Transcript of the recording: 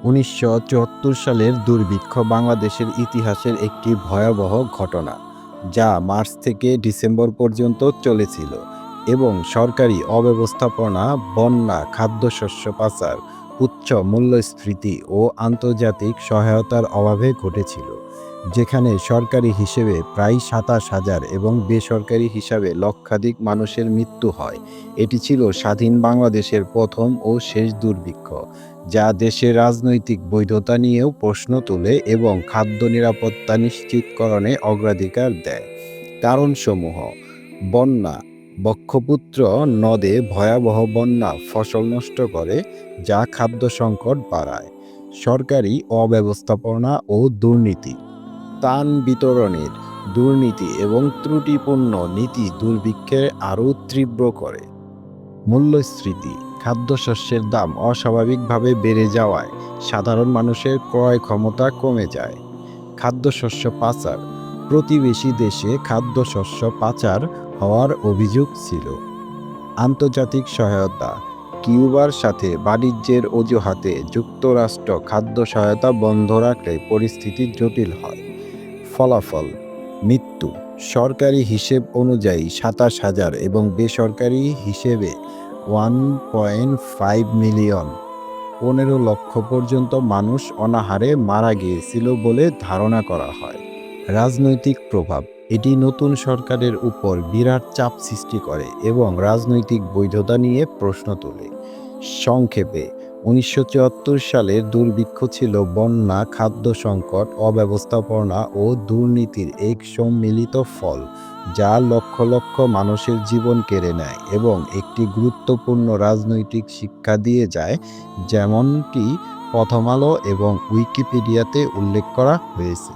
১৯৭৪ সালের দুর্ভিক্ষ বাংলাদেশের ইতিহাসের একটি ভয়াবহ ঘটনা, যা মার্চ থেকে ডিসেম্বর পর্যন্ত চলেছিল এবং সরকারি অব্যবস্থাপনা, বন্যা, খাদ্যশস্য পাচার, উচ্চ মূল্যস্ফীতি ও আন্তর্জাতিক সহায়তার অভাবে ঘটেছিল, যেখানে সরকারি হিসেবে প্রায় ২৭,০০০ এবং বেসরকারি হিসাবে লক্ষাধিক মানুষের মৃত্যু হয়। এটি ছিল স্বাধীন বাংলাদেশের প্রথম ও শেষ দুর্ভিক্ষ, যা দেশের রাজনৈতিক বৈধতা নিয়েও প্রশ্ন তোলে এবং খাদ্য নিরাপত্তা নিশ্চিতকরণে অগ্রাধিকার দেয়। কারণসমূহ: বন্যা। ব্রহ্মপুত্র নদে ভয়াবহ বন্যা ফসল নষ্ট করে, যা খাদ্য সংকট বাড়ায়। সরকারি অব্যবস্থাপনা ও দুর্নীতি। ত্রাণ বিতরণের দুর্নীতি এবং ত্রুটিপূর্ণ নীতি দুর্ভিক্ষে আরও তীব্র করে। মূল্যস্ফীতি। খাদ্যশস্যের দাম অস্বাভাবিকভাবে বেড়ে যাওয়ায় সাধারণ মানুষের ক্রয় ক্ষমতা কমে যায়। খাদ্যশস্য পাচার। প্রতিবেশী দেশে খাদ্যশস্য পাচার হওয়ার অভিযোগ ছিল। আন্তর্জাতিক সহায়তা। কিউবার সাথে বাণিজ্যের অজুহাতে যুক্তরাষ্ট্র খাদ্য সহায়তা বন্ধ রাখলে পরিস্থিতি জটিল হয়। ফলাফল: মৃত্যু। সরকারি হিসেব অনুযায়ী ২৭,০০০ এবং বেসরকারি হিসেবে ১.৫ মিলিয়ন, ১৫ লক্ষ পর্যন্ত মানুষ অনাহারে মারা গিয়েছিল বলে ধারণা করা হয়। রাজনৈতিক প্রভাব। এটি নতুন সরকারের উপর বিরাট চাপ সৃষ্টি করে এবং রাজনৈতিক বৈধতা নিয়ে প্রশ্ন তোলে। সংক্ষেপে, ১৯৭৪ সালের দুর্ভিক্ষ ছিল বন্যা, খাদ্য সংকট, অব্যবস্থাপনা ও দুর্নীতির এক সম্মিলিত ফল, যা লক্ষ লক্ষ মানুষের জীবন কেড়ে নেয় এবং একটি গুরুত্বপূর্ণ রাজনৈতিক শিক্ষা দিয়ে যায়, যেমনটি প্রথম আলো এবং উইকিপিডিয়াতে উল্লেখ করা হয়েছে।